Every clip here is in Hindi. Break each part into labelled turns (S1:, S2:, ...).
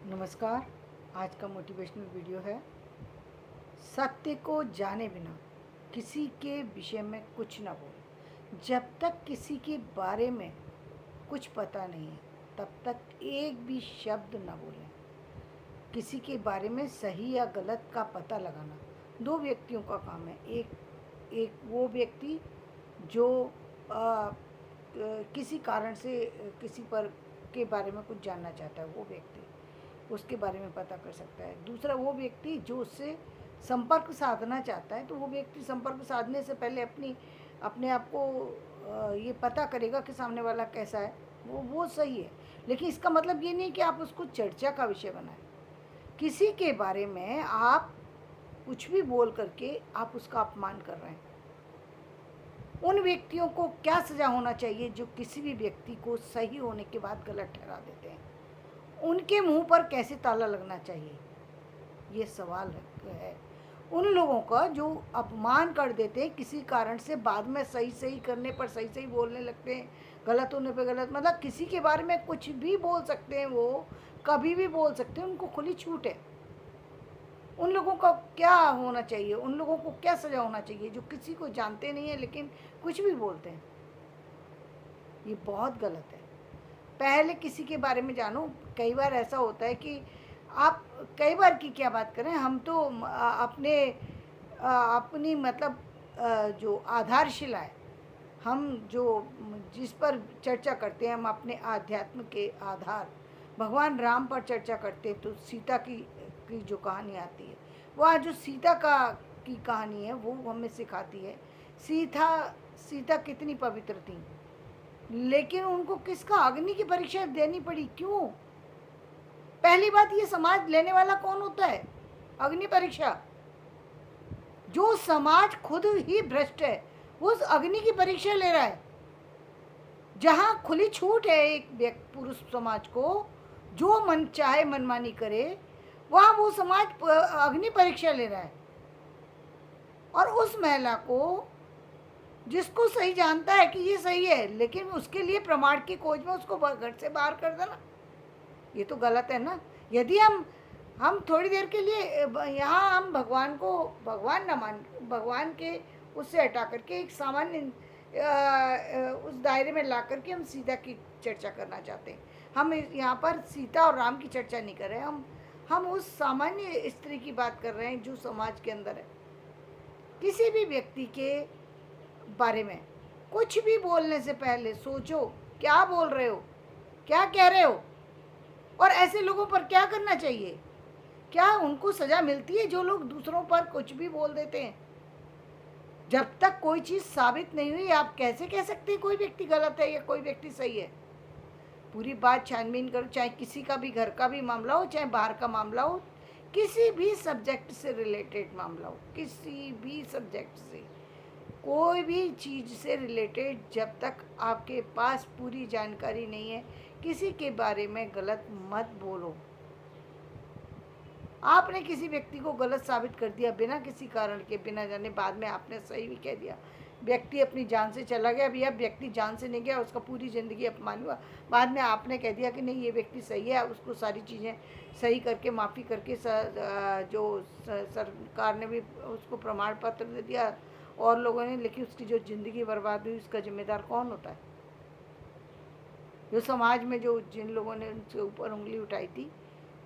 S1: नमस्कार। आज का मोटिवेशनल वीडियो है, सत्य को जाने बिना किसी के विषय में कुछ ना बोल। जब तक किसी के बारे में कुछ पता नहीं है तब तक एक भी शब्द ना बोलें। किसी के बारे में सही या गलत का पता लगाना दो व्यक्तियों का काम है। एक वो व्यक्ति जो किसी कारण से किसी पर के बारे में कुछ जानना चाहता है, वो व्यक्ति उसके बारे में पता कर सकता है। दूसरा वो व्यक्ति जो उससे संपर्क साधना चाहता है, तो वो व्यक्ति संपर्क साधने से पहले अपने आप को ये पता करेगा कि सामने वाला कैसा है, वो सही है। लेकिन इसका मतलब ये नहीं कि आप उसको चर्चा का विषय बनाएं। किसी के बारे में आप कुछ भी बोल करके आप उसका अपमान कर रहे हैं। उन व्यक्तियों को क्या सज़ा होना चाहिए जो किसी भी व्यक्ति को सही होने के बाद गलत ठहरा देते हैं? उनके मुंह पर कैसे ताला लगना चाहिए, ये सवाल है। उन लोगों का जो अपमान कर देते हैं किसी कारण से, बाद में सही सही करने पर सही सही बोलने लगते हैं, गलत होने पर गलत, मतलब किसी के बारे में कुछ भी बोल सकते हैं, वो कभी भी बोल सकते हैं, उनको खुली छूट है। उन लोगों का क्या होना चाहिए, उन लोगों को क्या सज़ा होना चाहिए जो किसी को जानते नहीं है लेकिन कुछ भी बोलते हैं? ये बहुत गलत है। पहले किसी के बारे में जानो। कई बार ऐसा होता है कि आप, कई बार की क्या बात करें, हम तो अपनी मतलब जो आधारशिला है, हम जो जिस पर चर्चा करते हैं, हम अपने आध्यात्म के आधार भगवान राम पर चर्चा करते हैं, तो सीता की जो कहानी आती है, वह जो सीता की कहानी है, वो हमें सिखाती है सीता कितनी पवित्र थी, लेकिन उनको किसका अग्नि की परीक्षा देनी पड़ी, क्यों? पहली बात, ये समाज लेने वाला कौन होता है? अग्नि परीक्षा। जो समाज खुद ही भ्रष्ट है, वो उस अग्नि की परीक्षा ले रहा है। जहां खुली छूट है एक पुरुष समाज को, जो मन चाहे मनमानी करे, वहां वो समाज अग्नि परीक्षा ले रहा है। और उस महिला को, जिसको सही जानता है कि ये सही है, लेकिन उसके लिए प्रमाण की खोज में उसको घर से बाहर कर देना, ये तो गलत है ना। यदि हम थोड़ी देर के लिए यहाँ हम भगवान को भगवान न मान, भगवान के उससे हटा करके एक सामान्य उस दायरे में ला करके हम सीता की चर्चा करना चाहते हैं। हम यहाँ पर सीता और राम की चर्चा नहीं कर रहे हैं, हम उस सामान्य स्त्री की बात कर रहे हैं जो समाज के अंदर है। किसी भी व्यक्ति के बारे में कुछ भी बोलने से पहले सोचो, क्या बोल रहे हो, क्या कह रहे हो, और ऐसे लोगों पर क्या करना चाहिए। क्या उनको सज़ा मिलती है जो लोग दूसरों पर कुछ भी बोल देते हैं? जब तक कोई चीज़ साबित नहीं हुई, आप कैसे कह सकते हैं कोई व्यक्ति गलत है या कोई व्यक्ति सही है? पूरी बात छानबीन करो, चाहे किसी का भी घर का भी मामला हो, चाहे बाहर का मामला हो, किसी भी सब्जेक्ट से रिलेटेड मामला हो, किसी भी सब्जेक्ट से, कोई भी चीज़ से रिलेटेड, जब तक आपके पास पूरी जानकारी नहीं है, किसी के बारे में गलत मत बोलो। आपने किसी व्यक्ति को गलत साबित कर दिया बिना किसी कारण के, बिना जाने, बाद में आपने सही भी कह दिया, व्यक्ति अपनी जान से चला गया। भैया, व्यक्ति जान से नहीं गया, उसका पूरी ज़िंदगी अपमान हुआ, बाद में आपने कह दिया कि नहीं ये व्यक्ति सही है, उसको सारी चीज़ें सही करके, माफ़ी करके, सरकार ने भी उसको प्रमाण पत्र दे दिया और लोगों ने, लेकिन उसकी जो ज़िंदगी बर्बाद हुई, उसका जिम्मेदार कौन होता है? जो समाज में जो जिन लोगों ने उनके ऊपर उंगली उठाई थी,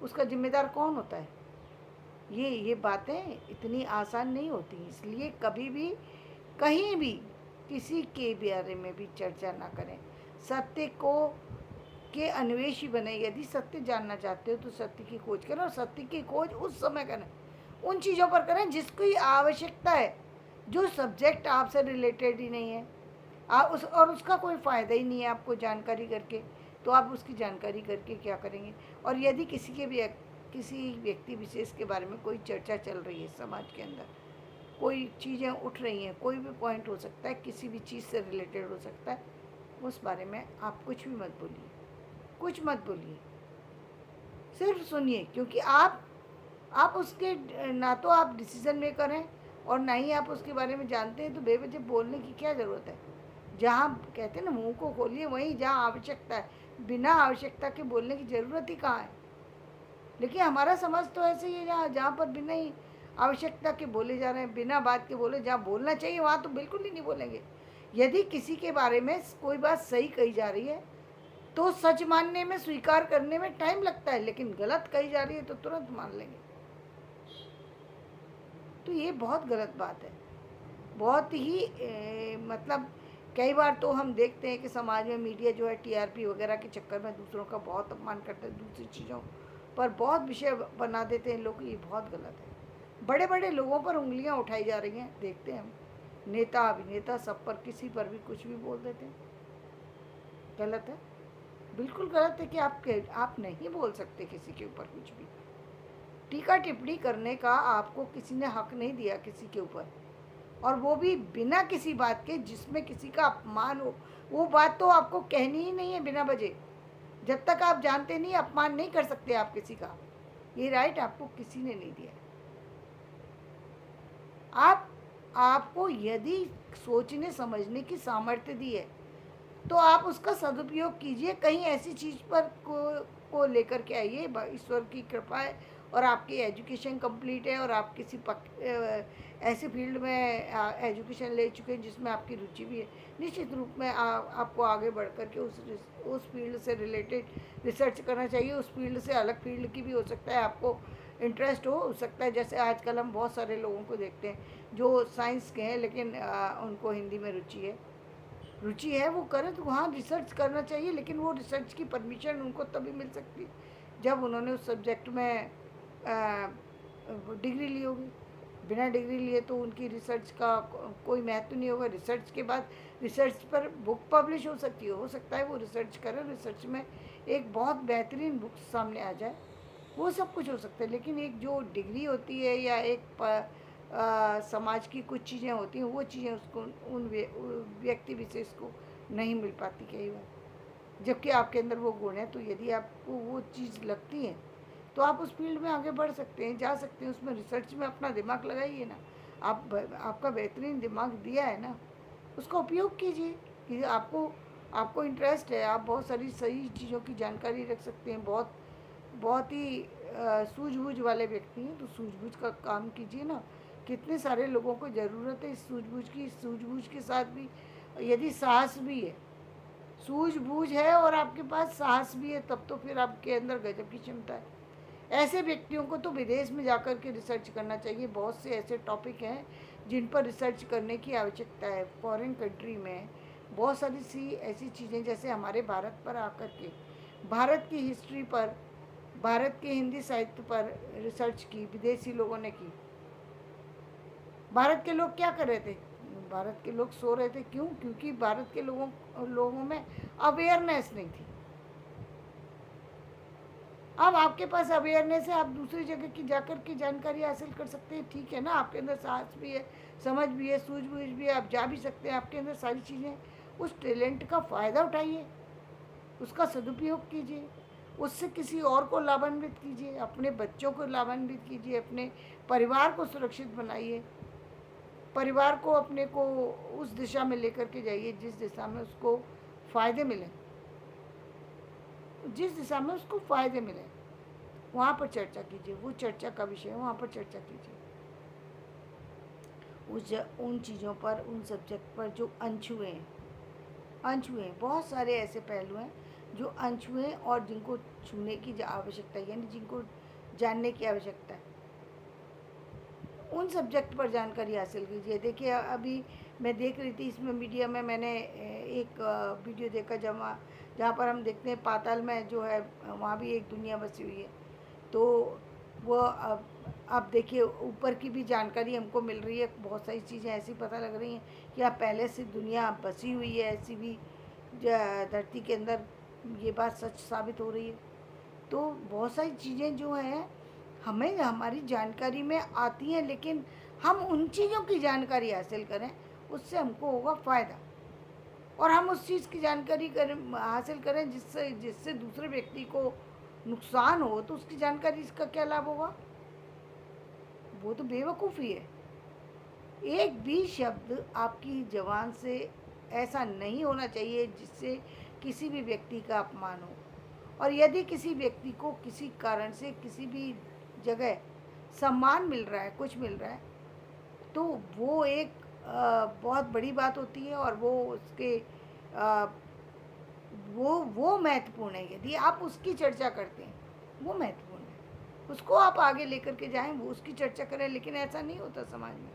S1: उसका जिम्मेदार कौन होता है? ये बातें इतनी आसान नहीं होती। इसलिए कभी भी कहीं भी किसी के बारे में भी चर्चा ना करें। सत्य को के अन्वेषी बने। यदि सत्य जानना चाहते हो तो सत्य की खोज करें, और सत्य की खोज उस समय करें, उन चीज़ों पर करें जिसकी आवश्यकता है, जो सब्जेक्ट आपसे रिलेटेड ही नहीं है, और उसका कोई फ़ायदा ही नहीं है आपको जानकारी करके, तो आप उसकी जानकारी करके क्या करेंगे? और यदि किसी व्यक्ति विशेष के बारे में कोई चर्चा चल रही है समाज के अंदर, कोई चीज़ें उठ रही हैं, कोई भी पॉइंट हो सकता है, किसी भी चीज़ से रिलेटेड हो सकता है, उस बारे में आप कुछ भी मत बोलिए, कुछ मत बोलिए, सिर्फ सुनिए। क्योंकि आप उसके, ना तो आप डिसीज़न मेकर हैं और ना ही आप उसके बारे में जानते हैं, तो बेवजह बोलने की क्या ज़रूरत है? जहाँ कहते हैं ना, मुंह को खोलिए वहीं जहाँ आवश्यकता है, बिना आवश्यकता के बोलने की ज़रूरत ही कहाँ है? लेकिन हमारा समाज तो ऐसे ही है, जहाँ जहाँ पर बिना ही आवश्यकता के बोले जा रहे हैं, बिना बात के बोले, जहाँ बोलना चाहिए वहाँ तो बिल्कुल ही नहीं बोलेंगे। यदि किसी के बारे में कोई बात सही कही जा रही है तो सच मानने में, स्वीकार करने में टाइम लगता है, लेकिन गलत कही जा रही है तो तुरंत मान लेंगे। तो ये बहुत गलत बात है, बहुत ही मतलब कई बार तो हम देखते हैं कि समाज में मीडिया जो है टीआरपी वगैरह के चक्कर में दूसरों का बहुत अपमान करते हैं, दूसरी चीज़ों पर बहुत विषय बना देते हैं लोग। ये बहुत गलत है। बड़े बड़े लोगों पर उंगलियां उठाई जा रही हैं, देखते हैं हम, नेता अभिनेता सब पर, किसी पर भी कुछ भी बोल देते हैं। गलत है, बिल्कुल गलत है कि आप नहीं बोल सकते किसी के ऊपर कुछ भी। टीका टिप्पणी करने का आपको किसी ने हक नहीं दिया किसी के ऊपर, और वो भी बिना किसी बात के जिसमें किसी का अपमान हो। वो बात तो आपको कहनी ही नहीं है बिना वजह। जब तक आप जानते नहीं, अपमान नहीं कर सकते आप किसी का, ये राइट आपको किसी ने नहीं दिया। आप आपको यदि सोचने समझने की सामर्थ्य दी है तो आप उसका सदुपयोग कीजिए। कहीं ऐसी चीज़ पर को लेकर के आइए, ईश्वर की कृपा है और आपकी एजुकेशन कंप्लीट है और आप किसी ऐसे फील्ड में एजुकेशन ले चुके हैं जिसमें आपकी रुचि भी है, निश्चित रूप में आपको आगे बढ़ कर के उस फील्ड से रिलेटेड रिसर्च करना चाहिए। उस फील्ड से अलग फील्ड की भी हो सकता है, आपको इंटरेस्ट हो सकता है। जैसे आजकल हम बहुत सारे लोगों को देखते हैं जो साइंस के हैं लेकिन उनको हिंदी में रुचि है, वो करें तो वहाँ रिसर्च करना चाहिए। लेकिन वो रिसर्च की परमिशन उनको तभी मिल सकती जब उन्होंने उस सब्जेक्ट में डिग्री ली होगी। बिना डिग्री लिए तो उनकी रिसर्च का कोई महत्व नहीं होगा। रिसर्च के बाद रिसर्च पर बुक पब्लिश हो सकती है, हो सकता है वो रिसर्च करें, रिसर्च में एक बहुत बेहतरीन बुक सामने आ जाए, वो सब कुछ हो सकता है। लेकिन एक जो डिग्री होती है या एक समाज की कुछ चीज़ें होती हैं, वो चीज़ें उसको उन व्यक्ति विशेष को नहीं मिल पाती कई बार, जबकि आपके अंदर वो गुण है। तो यदि आपको वो चीज़ लगती है तो आप उस फील्ड में आगे बढ़ सकते हैं, जा सकते हैं, उसमें रिसर्च में अपना दिमाग लगाइए ना। आपका बेहतरीन दिमाग दिया है ना, उसका उपयोग कीजिए। कि आपको इंटरेस्ट है, आप बहुत सारी सही चीज़ों की जानकारी रख सकते हैं, बहुत बहुत ही सूझबूझ वाले व्यक्ति हैं, तो सूझबूझ का काम कीजिए ना। कितने सारे लोगों को ज़रूरत है इस सूझबूझ की। सूझबूझ के साथ भी यदि साहस भी है, सूझबूझ है और आपके पास साहस भी है, तब तो फिर आपके अंदर गजब की क्षमता है। ऐसे व्यक्तियों को तो विदेश में जाकर के रिसर्च करना चाहिए। बहुत से ऐसे टॉपिक हैं जिन पर रिसर्च करने की आवश्यकता है। फॉरेन कंट्री में बहुत सारी सी ऐसी चीज़ें, जैसे हमारे भारत पर आकर के भारत की हिस्ट्री पर, भारत के हिंदी साहित्य पर रिसर्च की विदेशी लोगों ने की। भारत के लोग क्या कर रहे थे? भारत के लोग सो रहे थे। क्यों? क्योंकि भारत के लोगों में अवेयरनेस नहीं थी। अब आपके पास अवेयरनेस है, आप दूसरी जगह की जाकर के जानकारी हासिल कर सकते हैं। ठीक है ना, आपके अंदर साहस भी है, समझ भी है, सूझबूझ भी है, आप जा भी सकते हैं, आपके अंदर सारी चीज़ें। उस टैलेंट का फ़ायदा उठाइए, उसका सदुपयोग कीजिए, उससे किसी और को लाभान्वित कीजिए, अपने बच्चों को लाभान्वित कीजिए, अपने परिवार को सुरक्षित बनाइए, परिवार को अपने को उस दिशा में लेकर के जाइए जिस दिशा में उसको फ़ायदे मिले, जिस दिशा में उसको फ़ायदे मिले, वहाँ पर चर्चा कीजिए। वो चर्चा का विषय है, वहाँ पर चर्चा कीजिए। उन चीज़ों पर, उन सब्जेक्ट पर जो अनछुए हैं, अनछुए हैं। बहुत सारे ऐसे पहलू हैं जो अनछुए हैं और जिनको छूने की आवश्यकता है, यानी जिनको जानने की आवश्यकता है। उन सब्जेक्ट पर जानकारी हासिल कीजिए। देखिए अभी मैं देख रही थी इसमें मीडिया में, मैंने एक वीडियो देखा जहाँ पर हम देखते हैं पाताल में जो है वहाँ भी एक दुनिया बसी हुई है। तो वो अब देखिए ऊपर की भी जानकारी हमको मिल रही है, बहुत सारी चीज़ें ऐसी पता लग रही हैं कि अब पहले से दुनिया बसी हुई है ऐसी भी धरती के अंदर, ये बात सच साबित हो रही है। तो बहुत सारी चीज़ें जो हैं हमें हमारी जानकारी में आती हैं, लेकिन हम उन चीज़ों की जानकारी हासिल करें, उससे हमको होगा फ़ायदा। और हम उस चीज़ की जानकारी हासिल करें जिससे जिससे दूसरे व्यक्ति को नुकसान हो, तो उसकी जानकारी इसका क्या लाभ होगा? वो तो बेवकूफ़ी है। एक भी शब्द आपकी ज़बान से ऐसा नहीं होना चाहिए जिससे किसी भी व्यक्ति का अपमान हो। और यदि किसी व्यक्ति को किसी कारण से किसी भी जगह सम्मान मिल रहा है, कुछ मिल रहा है, तो वो एक बहुत बड़ी बात होती है, और वो उसके अ, वो महत्वपूर्ण है। यदि आप उसकी चर्चा करते हैं, वो महत्वपूर्ण है, उसको आप आगे लेकर के जाएं, वो उसकी चर्चा करें। लेकिन ऐसा नहीं होता समाज में।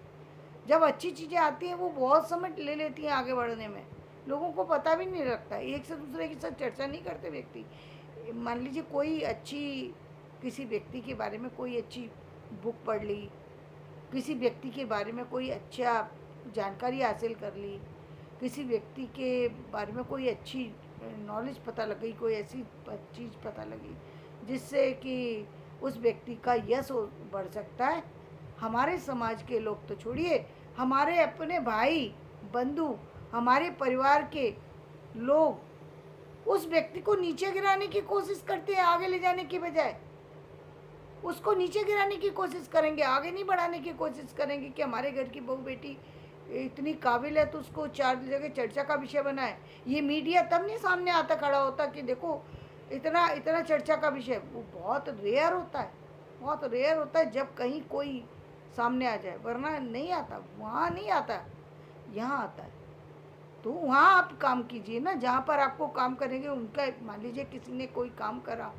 S1: जब अच्छी चीज़ें आती हैं, वो बहुत समय ले लेती हैं आगे बढ़ने में, लोगों को पता भी नहीं लगता, एक से दूसरे के साथ चर्चा नहीं करते व्यक्ति। मान लीजिए कोई अच्छी, किसी व्यक्ति के बारे में कोई अच्छी बुक पढ़ ली, किसी व्यक्ति के बारे में कोई अच्छा जानकारी हासिल कर ली, किसी व्यक्ति के बारे में कोई अच्छी नॉलेज पता लग गई, कोई ऐसी चीज़ पता लगी जिससे कि उस व्यक्ति का यश बढ़ सकता है। हमारे समाज के लोग तो छोड़िए, हमारे अपने भाई बंधु, हमारे परिवार के लोग उस व्यक्ति को नीचे गिराने की कोशिश करते हैं, आगे ले जाने की बजाय उसको नीचे गिराने की कोशिश करेंगे, आगे नहीं बढ़ाने की कोशिश करेंगे कि हमारे घर की बहू बेटी इतनी काबिल है तो उसको 4 जगह चर्चा का विषय बनाए। ये मीडिया तब नहीं सामने आता, खड़ा होता कि देखो इतना इतना चर्चा का विषय। वो बहुत रेयर होता है, बहुत रेयर होता है जब कहीं कोई सामने आ जाए, वरना नहीं आता, वहाँ नहीं आता, यहाँ आता है। तो वहाँ आप काम कीजिए ना, जहाँ पर आपको काम करेंगे उनका, मान लीजिए किसी ने कोई काम करा,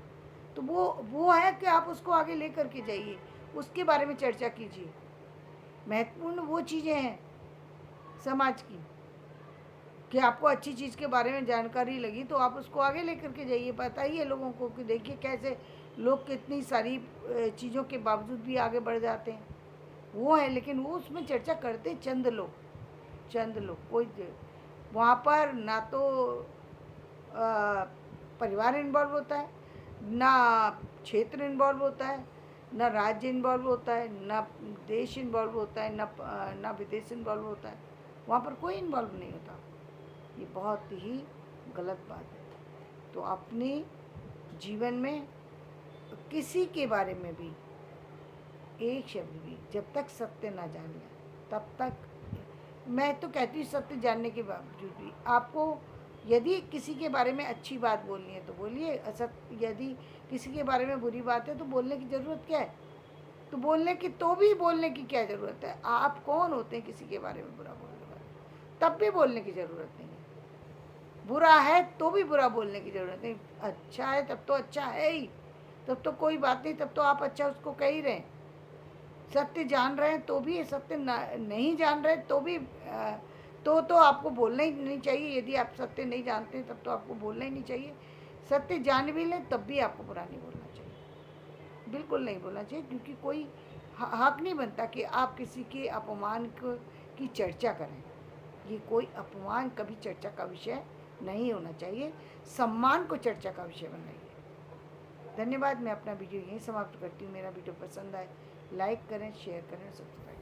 S1: तो वो है कि आप उसको आगे लेकर के जाइए, उसके बारे में चर्चा कीजिए। महत्वपूर्ण वो चीज़ें हैं समाज की कि आपको अच्छी चीज़ के बारे में जानकारी लगी तो आप उसको आगे लेकर के जाइए, बताइए लोगों को कि देखिए कैसे लोग कितनी सारी चीज़ों के बावजूद भी आगे बढ़ जाते हैं। वो है, लेकिन वो उसमें चर्चा करते चंद लोग, चंद लोग। कोई वहाँ पर ना तो परिवार इन्वॉल्व होता है, ना क्षेत्र इन्वॉल्व होता है, ना राज्य इन्वॉल्व होता है, ना देश इन्वॉल्व होता है, ना विदेश इन्वॉल्व होता है। वहाँ पर कोई इन्वॉल्व नहीं होता। ये बहुत ही गलत बात है। तो अपने जीवन में किसी के बारे में भी एक शब्द भी जब तक सत्य ना जान लें, तब तक, मैं तो कहती हूँ सत्य जानने के बावजूद भी आपको यदि किसी के बारे में अच्छी बात बोलनी है तो बोलिए, असत्य यदि किसी के बारे में बुरी बात है तो बोलने की ज़रूरत क्या है? तो बोलने की, तो भी बोलने की क्या ज़रूरत है? आप कौन होते हैं किसी के बारे में बुरा बोलने वाले? तब भी बोलने की ज़रूरत नहीं है। बुरा है तो भी बुरा बोलने की ज़रूरत नहीं, अच्छा है तब तो अच्छा है ही, तब तो कोई बात नहीं, तब तो आप अच्छा उसको कह ही रहे हैं। सत्य जान रहे हैं तो भी, सत्य नहीं जान रहे तो भी तो आपको बोलना ही नहीं चाहिए। यदि आप सत्य नहीं जानते हैं तब तो आपको बोलना ही नहीं चाहिए। सत्य जान भी लें तब भी आपको बुरा नहीं बोलना चाहिए, बिल्कुल नहीं बोलना चाहिए, क्योंकि कोई हक नहीं बनता कि आप किसी के अपमान की चर्चा करें। ये कोई अपमान कभी चर्चा का विषय नहीं होना चाहिए, सम्मान को चर्चा का विषय बनाइए। धन्यवाद। मैं अपना वीडियो यहीं समाप्त करती हूँ। मेरा वीडियो पसंद आए लाइक करें, शेयर करें, सब्सक्राइब